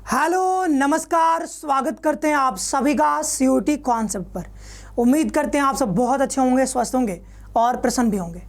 Hello नमस्कार, स्वागत करते हैं आप सभी का सीयूटी कॉन्सेप्ट पर। उम्मीद करते हैं आप सब बहुत अच्छे होंगे, स्वस्थ होंगे और प्रसन्न भी होंगे।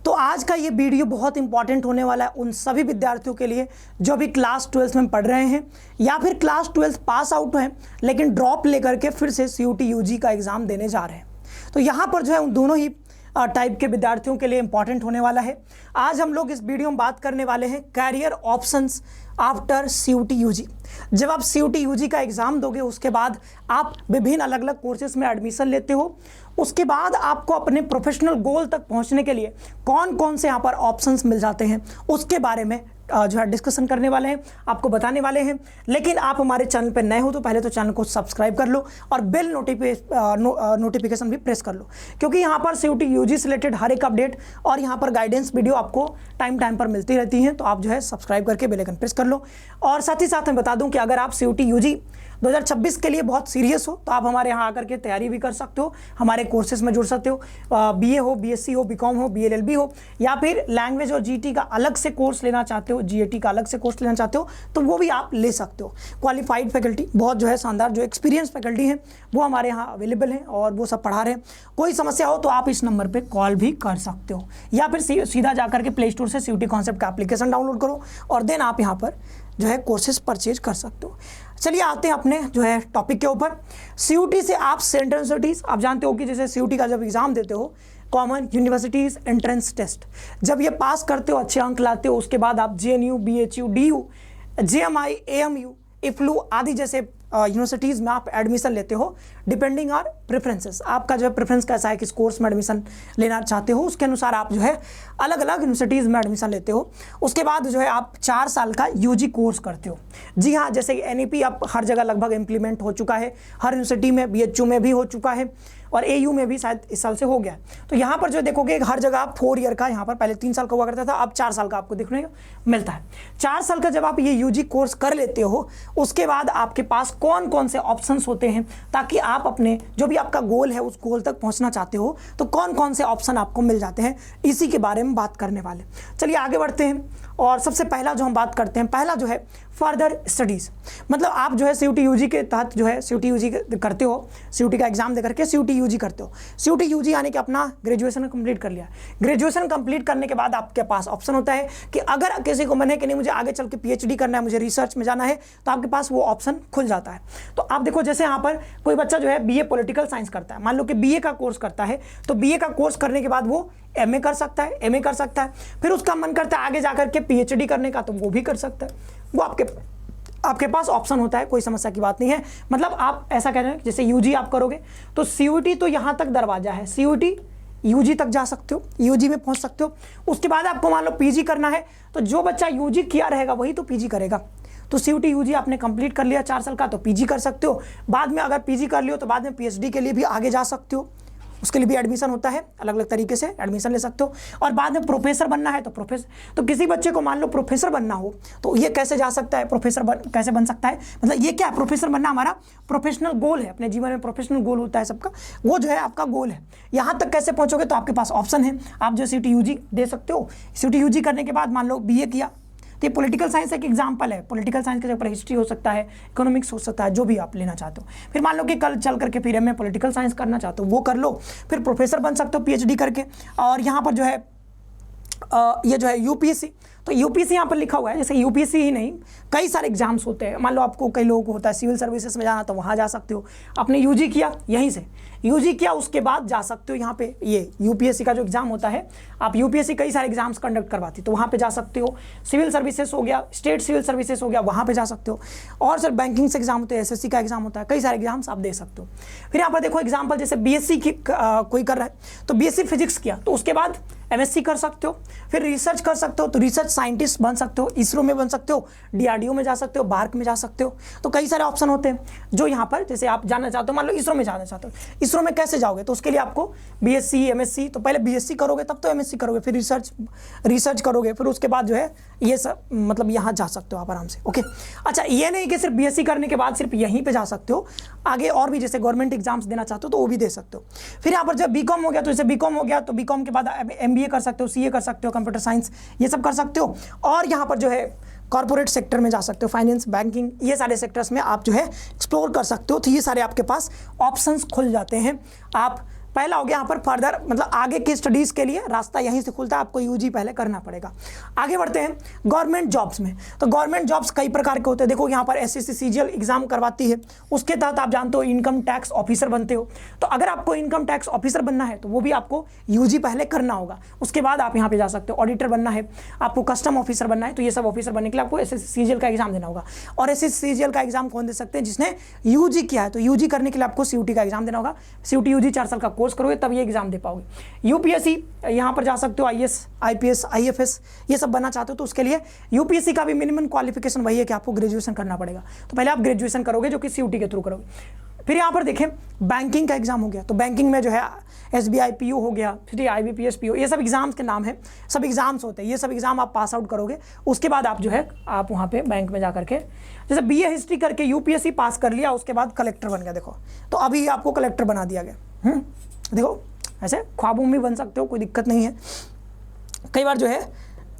तो आज का ये वीडियो बहुत इंपॉर्टेंट होने वाला है उन सभी विद्यार्थियों के लिए जो अभी क्लास 12 में पढ़ रहे हैं या फिर क्लास 12 पास आउट हैं लेकिन ड्रॉप लेकर के फिर से सीयूटी यूजी का एग्ज़ाम देने जा रहे हैं। तो यहाँ पर जो है उन दोनों ही टाइप के विद्यार्थियों के लिए इंपॉर्टेंट होने वाला है। आज हम लोग इस वीडियो में बात करने वाले हैं career options after CUET UG. जब आप सीयूटी यूजी का एग्ज़ाम दोगे उसके बाद आप विभिन्न अलग अलग कोर्सेज में एडमिशन लेते हो, उसके बाद आपको अपने प्रोफेशनल गोल तक पहुंचने के लिए कौन कौन से यहाँ पर ऑप्शंस मिल जाते हैं उसके बारे में जो है डिस्कशन करने वाले हैं, आपको बताने वाले हैं। लेकिन आप हमारे चैनल पर नए हो तो पहले तो चैनल को सब्सक्राइब कर लो और बेल नोटिफिकेशन भी प्रेस कर लो, क्योंकि यहाँ पर सीयूटी यूजी से रिलेटेड हर एक अपडेट और यहाँ पर गाइडेंस वीडियो आपको टाइम पर मिलती रहती हैं। तो आप जो है सब्सक्राइब करके बेल आइकन प्रेस कर लो। और साथ ही साथ मैं बता दूं कि अगर आप सीयूटी यूजी 2026 के लिए बहुत सीरियस हो तो आप हमारे यहाँ आकर के तैयारी भी कर सकते हो, हमारे कोर्सेज में जुड़ सकते हो। बीए हो, बीएससी हो, बीकॉम हो, बीएलएलबी हो, या फिर लैंग्वेज और जीटी का अलग से कोर्स लेना चाहते हो, जीएटी का अलग से कोर्स लेना चाहते हो तो वो भी आप ले सकते हो। क्वालिफाइड फैकल्टी, बहुत जो है शानदार जो एक्सपीरियंस फैकल्टी हैं वो हमारे यहाँ अवेलेबल हैं और वो सब पढ़ा रहे हैं। कोई समस्या हो तो आप इस नंबर पर कॉल भी कर सकते हो या फिर सीधा जाकर के प्ले स्टोर से सीयूटी कॉन्सेप्ट का एप्लीकेशन डाउनलोड करो और देन आप यहाँ पर जो है कोर्सेज परचेज कर सकते हो। चलिए आते हैं अपने जो है टॉपिक के ऊपर। सीयूटी से आप सेंट्रल यूनिवर्सिटीज़, आप जानते हो कि जैसे सीयूटी का जब एग्ज़ाम देते हो, कॉमन यूनिवर्सिटीज़ एंट्रेंस टेस्ट, जब ये पास करते हो, अच्छे अंक लाते हो, उसके बाद आप JNU, BHU, DU, JMI, AMU, EFLU आदि जैसे यूनिवर्सिटीज़ में आप एडमिशन लेते हो डिपेंडिंग ऑन प्रेफरेंसेस। आपका जो है प्रेफरेंस कैसा है, किस कोर्स में एडमिशन लेना चाहते हो, उसके अनुसार आप जो है अलग अलग यूनिवर्सिटीज़ में एडमिशन लेते हो। उसके बाद जो है आप 4 साल का यूजी कोर्स करते हो। जी हाँ, जैसे एनईपी अब हर जगह लगभग इम्प्लीमेंट हो चुका है, हर यूनिवर्सिटी में, बीएचयू में भी हो चुका है और एयू में भी शायद इस साल से हो गया है। तो यहाँ पर जो देखोगे हर जगह आप 4 ईयर का, यहाँ पर पहले 3 साल का हुआ करता था, अब 4 साल का आपको देखने को मिलता है। 4 साल का जब आप ये यूजी कोर्स कर लेते हो उसके बाद आपके पास कौन कौन से ऑप्शंस होते हैं, ताकि आप अपने जो भी आपका गोल है उस गोल तक पहुँचना चाहते हो तो कौन कौन से ऑप्शन आपको मिल जाते हैं, इसी के बारे में बात करने वाले। चलिए आगे बढ़ते हैं। और सबसे पहला जो हम बात करते हैं, पहला जो है फर्दर स्टडीज़। मतलब आप जो है सीयूटी यूजी के तहत जो है सीयूटी यूजी करते हो, सीयूटी का एग्जाम दे करके सीयूटी यूजी करते हो। सीयूटी यूजी यानी कि अपना ग्रेजुएशन कंप्लीट कर लिया। ग्रेजुएशन कंप्लीट करने के बाद आपके पास ऑप्शन होता है कि अगर किसी को मन है कि नहीं मुझे आगे चल के पीएचडी करना है, मुझे रिसर्च में जाना है, तो आपके पास वो ऑप्शन खुल जाता है। तो आप देखो जैसे यहाँ पर कोई बच्चा जो है बीए पॉलिटिकल साइंस करता है, मान लो कि बीए का कोर्स करता है, तो बीए का कोर्स करने के बाद वो एमए कर सकता है, एमए कर सकता है, फिर उसका मन करता है आगे जाकर के पीएचडी करने का, तो वो भी कर सकता है। वो आपके पास ऑप्शन होता है, कोई समस्या की बात नहीं है। मतलब आप ऐसा कह रहे हैं जैसे यूजी आप करोगे तो सीयूटी तो यहाँ तक दरवाजा है, सीयूटी यूजी तक जा सकते हो, यूजी में पहुँच सकते हो। उसके बाद आपको मान लो पीजी करना है तो जो बच्चा यूजी किया रहेगा वही तो पीजी करेगा। तो सीयूटी यूजी आपने कंप्लीट कर लिया 4 साल का तो पीजी कर सकते हो। बाद में अगर पीजी कर लियो तो बाद में पीएचडी के लिए भी आगे जा सकते हो, उसके लिए भी एडमिशन होता है, अलग अलग तरीके से एडमिशन ले सकते हो। और बाद में प्रोफेसर बनना है तो तो किसी बच्चे को मान लो प्रोफेसर बनना हो तो ये कैसे जा सकता है, कैसे बन सकता है। मतलब ये क्या है, प्रोफेसर बनना हमारा प्रोफेशनल गोल है, अपने जीवन में प्रोफेशनल गोल होता है सबका, वो जो है आपका गोल है। यहाँ तक कैसे पहुँचोगे, तो आपके पास ऑप्शन है, आप जो सीयूटी यूजी दे सकते हो। सीयूटी यूजी करने के बाद मान लो बीए किया तो ये पॉलिटिकल साइंस एक एग्जाम्पल है। पॉलिटिकल साइंस के ऊपर हिस्ट्री हो सकता है, इकोनॉमिक्स हो सकता है, जो भी आप लेना चाहते हो। फिर मान लो कि कल चल करके फिर एमए पॉलिटिकल साइंस करना चाहते हो, वो कर लो, फिर प्रोफेसर बन सकते हो पीएचडी करके। और यहाँ पर जो है ये जो है यूपीएससी, तो यूपीएससी यहाँ पर लिखा हुआ है, जैसे यूपीएससी ही नहीं कई सारे एग्जाम्स होते हैं। मान लो आपको कई लोगों को होता है सिविल सर्विसेज में जाना, तो वहाँ जा सकते हो। आपने यूजी किया, यहीं से यूजी किया उसके बाद जा सकते हो यहाँ पे, ये यूपीएससी का जो एग्जाम होता है, आप यूपीएससी कई सारे एग्जाम्स कंडक्ट करवाती, तो वहाँ पे जा सकते हो। सिविल सर्विसेज हो गया, स्टेट सिविल सर्विसेज हो गया, वहाँ पे जा सकते हो। और सर बैंकिंग से एग्जाम होते हैं, एसएससी का एग्जाम होता है, कई सारे एग्जाम्स आप दे सकते हो। फिर यहाँ पर देखो एग्जाम्पल, जैसे बीएससी की कोई कर रहा है तो बीएससी फिजिक्स किया तो उसके बाद एमएससी कर सकते हो। फिर रिसर्च कर सकते हो तो रिसर्च साइंटिस्ट बन सकते हो, इसरो में बन सकते हो, डीआरडीओ में जा सकते हो, बार्क में जा सकते हो। तो कई सारे ऑप्शन होते हैं जो यहाँ पर, जैसे आप जाना चाहते हो, मान लो इसरो में जाना चाहते हो, इसरो में कैसे जाओगे, तो उसके लिए आपको बीएससी एमएससी, तो पहले बीएससी करोगे तब तो एमएससी करोगे, फिर रिसर्च करोगे, फिर उसके बाद जो है ये सब मतलब यहाँ जा सकते हो आप आराम से। ओके, अच्छा ये नहीं कि सिर्फ बीएससी करने के बाद सिर्फ यहीं पे जा सकते हो, आगे और भी जैसे गवर्नमेंट एग्जाम्स देना चाहते हो तो वो भी दे सकते हो। फिर यहाँ पर जब बीकॉम हो गया तो जैसे बीकॉम हो गया तो बीकॉम के बाद एमबीए कर सकते हो, सीए कर सकते हो, कंप्यूटर साइंस ये सब कर सकते हो। और यहाँ पर जो है कॉर्पोरेट सेक्टर में जा सकते हो, फाइनेंस, बैंकिंग, ये सारे सेक्टर्स में आप जो है एक्सप्लोर कर सकते हो। तो ये सारे आपके पास ऑप्शंस खुल जाते हैं। आप पहला हो गया यहाँ पर फर्दर मतलब आगे की स्टडीज़ के लिए रास्ता यहीं से खुलता है, आपको यूजी पहले करना पड़ेगा। आगे बढ़ते हैं गवर्नमेंट जॉब्स में। तो गवर्नमेंट जॉब्स कई प्रकार के होते हैं। देखो यहाँ पर एसएससी सीजीएल एग्जाम करवाती है, उसके तहत आप जानते हो इनकम टैक्स ऑफिसर बनते हो। तो अगर आपको इनकम टैक्स ऑफिसर बनना है तो वो भी आपको यूजी पहले करना होगा, उसके बाद आप यहाँ पे जा सकते हो। ऑडिटर बनना है, आपको कस्टम ऑफिसर बनना है, तो ये सब ऑफिसर बनने के लिए आपको एसएससी सीजीएल का एग्जाम देना होगा। और एसएससी सीजीएल का एग्जाम कौन दे सकते हैं? जिसने यूजी किया है। तो यूजी करने के लिए आपको सीयूटी का एग्जाम देना होगा। सीयूटी यूजी 4 साल का कोर्स करोगे तब ये एग्जाम दे पाओगे। यूपीएससी यहाँ पर जा सकते हो, आईएएस, आईपीएस, आईएफएस ये सब बनना चाहते हो तो उसके लिए यूपीएससी का भी मिनिमम क्वालिफिकेशन वही है कि आपको ग्रेजुएशन करना पड़ेगा। तो पहले आप ग्रेजुएशन करोगे जो कि सीयूटी के थ्रू करोगे। फिर यहाँ पर देखें बैंकिंग का एग्जाम हो गया। तो बैंकिंग में जो है एसबीआई पीओ हो गया, फिर आईबीपीएस पीओ, ये सब एग्जाम्स के नाम है, सब एग्जाम्स होते हैं। ये सब एग्जाम आप पास आउट करोगे, उसके बाद आप जो है आप वहाँ पे बैंक में जा करके जैसे बीए हिस्ट्री करके यूपीएससी पास कर लिया, उसके बाद कलेक्टर बन गया। देखो तो अभी आपको कलेक्टर बना दिया गया। देखो ऐसे ख्वाबों में बन सकते हो, कोई दिक्कत नहीं है। कई बार जो है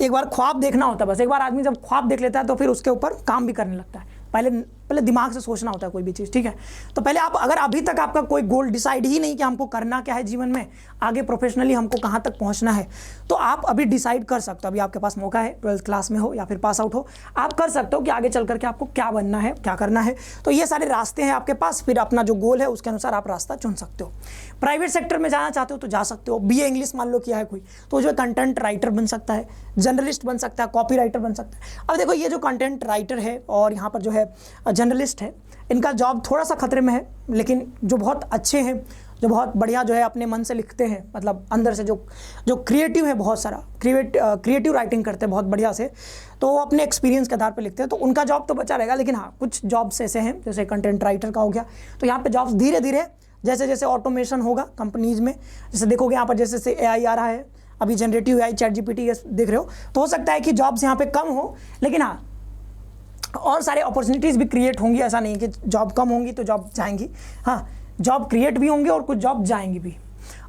एक बार ख्वाब देखना होता है, बस एक बार आदमी जब ख्वाब देख लेता है तो फिर उसके ऊपर काम भी करने लगता है। पहले दिमाग से सोचना होता है कोई भी चीज़, ठीक है। तो पहले आप अगर अभी तक आपका कोई गोल डिसाइड ही नहीं कि हमको करना क्या है जीवन में, आगे प्रोफेशनली हमको कहाँ तक पहुँचना है, तो आप अभी डिसाइड कर सकते हो। अभी आपके पास मौका है, 12th क्लास में हो या फिर पास आउट हो, आप कर सकते हो कि आगे चल करके आपको क्या बनना है, क्या करना है। तो ये सारे रास्ते हैं आपके पास, फिर अपना जो गोल है उसके अनुसार आप रास्ता चुन सकते हो। प्राइवेट सेक्टर में जाना चाहते हो तो जा सकते हो। बीए इंग्लिश मान लो किया है कोई, तो जो कंटेंट राइटर बन सकता है, जर्नलिस्ट बन सकता है, कॉपी राइटर बन सकता है। अब देखो ये जो कंटेंट राइटर है और यहाँ पर जो है जर्नलिस्ट है, इनका जॉब थोड़ा सा खतरे में है, लेकिन जो बहुत अच्छे हैं, जो बहुत बढ़िया जो है अपने मन से लिखते हैं, मतलब अंदर से जो क्रिएटिव है, बहुत सारा क्रिएटिव राइटिंग करते हैं बहुत बढ़िया से, तो वो अपने एक्सपीरियंस के आधार पर लिखते हैं, तो उनका जॉब तो बचा रहेगा। लेकिन हाँ कुछ जॉब्स ऐसे हैं जैसे कंटेंट राइटर का हो गया, तो यहाँ पे जॉब्स धीरे धीरे जैसे जैसे ऑटोमेशन होगा कंपनीज में, जैसे देखोगे यहाँ पर जैसे एआई आ रहा है, अभी जनरेटिव एआई, चैट जीपीटी देख रहे हो, तो हो सकता है कि जॉब्स यहाँ पे कम हो, लेकिन हाँ और सारे अपॉर्चुनिटीज़ भी क्रिएट होंगी। ऐसा नहीं कि जॉब कम होंगी तो जॉब जाएंगी, हाँ जॉब क्रिएट भी होंगे और कुछ जॉब जाएंगी भी।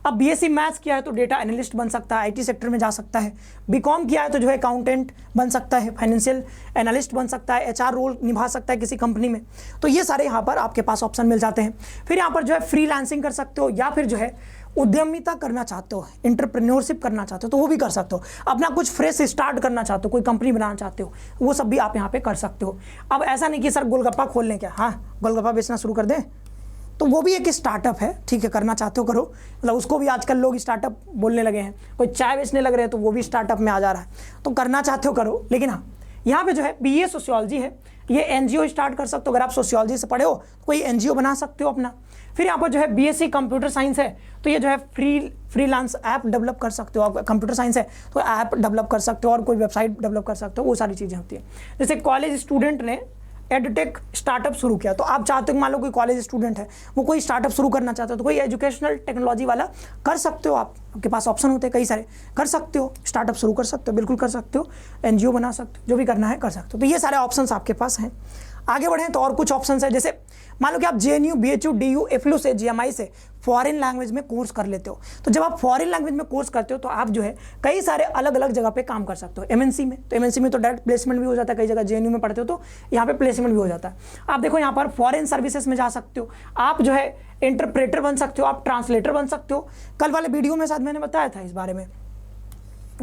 अब बीएससी मैथ्स किया है तो डेटा एनालिस्ट बन सकता है, आईटी सेक्टर में जा सकता है। बीकॉम किया है तो जो है अकाउंटेंट बन सकता है, फाइनेंशियल एनालिस्ट बन सकता है, एचआर रोल निभा सकता है किसी कंपनी में। तो ये सारे यहाँ पर आपके पास ऑप्शन मिल जाते हैं। फिर यहाँ पर जो है फ्रीलांसिंग कर सकते हो, या फिर जो है उद्यमिता करना चाहते हो, एंटरप्रेन्योरशिप करना चाहते हो तो वो भी कर सकते हो। अपना कुछ फ्रेश स्टार्ट करना चाहते हो, कोई कंपनी बनाना चाहते हो, वो सब भी आप यहाँ पे कर सकते हो। अब ऐसा नहीं कि सर गोलगप्पा खोल लें क्या, हाँ गोलगप्पा बेचना शुरू कर दें, तो वो भी एक स्टार्टअप है, ठीक है, करना चाहते हो करो। मतलब उसको भी आजकल लोग स्टार्टअप बोलने लगे हैं, कोई चाय बेचने लग रहे हैं तो वो भी स्टार्टअप में आ जा रहा है। तो करना चाहते हो करो, लेकिन हाँ यहाँ पे जो है बीए सोशियोलॉजी है, ये एनजीओ स्टार्ट कर सकते हो। अगर आप सोशियोलॉजी से पढ़े हो तो कोई एनजीओ बना सकते हो अपना। फिर यहाँ पर जो है बीएससी कंप्यूटर साइंस है, तो ये जो है फ्रीलांस ऐप डेवलप कर सकते हो। आप कंप्यूटर साइंस है तो ऐप डेवलप कर सकते हो और कोई वेबसाइट डेवलप कर सकते हो, वो सारी चीज़ें होती है। जैसे कॉलेज स्टूडेंट ने एडटेक स्टार्टअप शुरू किया, तो आप चाहते हो मान लो कोई कॉलेज स्टूडेंट है, वो कोई स्टार्टअप शुरू करना चाहते हो, तो कोई एजुकेशनल टेक्नोलॉजी वाला कर सकते हो आप, आपके पास ऑप्शन होते हैं कई सारे, कर सकते हो, स्टार्टअप शुरू कर सकते हो, बिल्कुल कर सकते हो, एनजीओ बना सकते हो, जो भी करना है कर सकते हो। तो ये सारे ऑप्शंस आपके पास हैं। आगे बढ़ें तो और कुछ ऑप्शंस है, जैसे मान लो कि आप जेएनयू, बीएचयू, डीयू, एफलू से, जीएमआई से फॉरेन लैंग्वेज में कोर्स कर लेते हो। तो जब आप फॉरेन लैंग्वेज में कोर्स करते हो तो आप जो है कई सारे अलग अलग जगह पे काम कर सकते हो। एमएनसी में, तो एमएनसी में तो डायरेक्ट प्लेसमेंट भी हो जाता है, कई जगह जेएनयू में पढ़ते हो तो यहाँ पे प्लेसमेंट भी हो जाता है। आप देखो यहाँ पर फॉरेन सर्विसेज में जा सकते हो, आप जो है इंटरप्रेटर बन सकते हो, आप ट्रांसलेटर बन सकते हो। कल वाले वीडियो में शायद मैंने बताया था इस बारे में।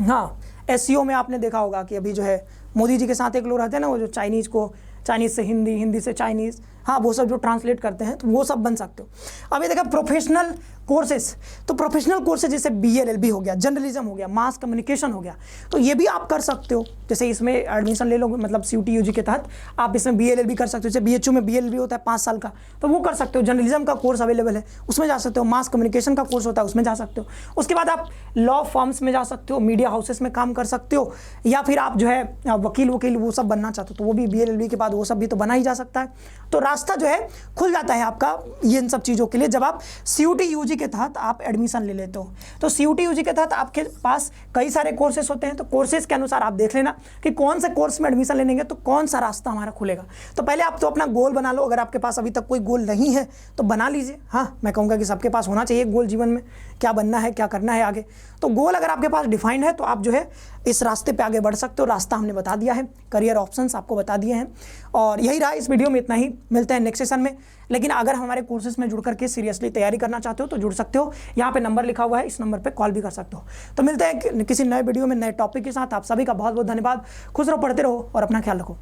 हाँ एसईओ में आपने देखा होगा कि अभी जो है मोदी जी के साथ एक लोग रहते हैं ना, वो जो चाइनीज़ से हिंदी, हिंदी से चाइनीज़, हाँ वो सब जो ट्रांसलेट करते हैं, तो वो सब बन सकते हो। अब ये देखा प्रोफेशनल कोर्सेज, तो प्रोफेशनल कोर्सेज जैसे बीएलएलबी हो गया, जर्नलिज्म हो गया, मास कम्युनिकेशन हो गया, तो ये भी आप कर सकते हो। जैसे इसमें एडमिशन ले लो, मतलब सीयूटी यूजी के तहत आप इसमें बीएलएलबी कर सकते हो। जैसे बीएचयू में बीएलएलबी होता है 5 साल का, तो वो कर सकते हो। जर्नलिज्म का कोर्स अवेलेबल है, उसमें जा सकते हो। मास कम्युनिकेशन का कोर्स होता है, उसमें जा सकते हो। उसके बाद आप लॉ फर्म्स में जा सकते हो, मीडिया हाउसेस में काम कर सकते हो, या फिर आप जो है वकील वो सब बनना चाहते हो तो वो भी बीएलएलबी के बाद वो सब भी तो बना ही जा सकता है। तो रास्ता जो है खुल जाता है आपका ये इन सब चीज़ों के लिए जब आप सीयूटी यूजी यूजी के तहत आप एडमिशन ले लेते हो। तो CUT यूजी के तहत आपके पास कई सारे कोर्सेज होते हैं, तो कोर्सेज के अनुसार आप देख लेना कि कौन से कोर्स में एडमिशन लेंगे तो कौन सा रास्ता हमारा खुलेगा। तो पहले आप तो अपना गोल बना लो, अगर आपके पास अभी तक कोई गोल नहीं है तो बना लीजिए। हाँ, मैं कहूँगा कि सबके पास होना चाहिए गोल जीवन में, क्या बनना है, क्या करना है आगे। तो गोल अगर आपके पास डिफाइंड है तो आप जो है इस रास्ते पे आगे बढ़ सकते हो। रास्ता हमने बता दिया है, करियर ऑप्शंस आपको बता दिए हैं, और यही रहा इस वीडियो में, इतना ही। मिलते हैं नेक्स्ट सेशन में। लेकिन अगर हमारे कोर्सेज में जुड़ करके सीरियसली तैयारी करना चाहते हो तो जुड़ सकते हो, यहाँ पे नंबर लिखा हुआ है, इस नंबर पे कॉल भी कर सकते हो। तो मिलते हैं किसी नए वीडियो में नए टॉपिक के साथ। आप सभी का बहुत बहुत धन्यवाद। खुश रहो, पढ़ते रहो और अपना ख्याल रखो।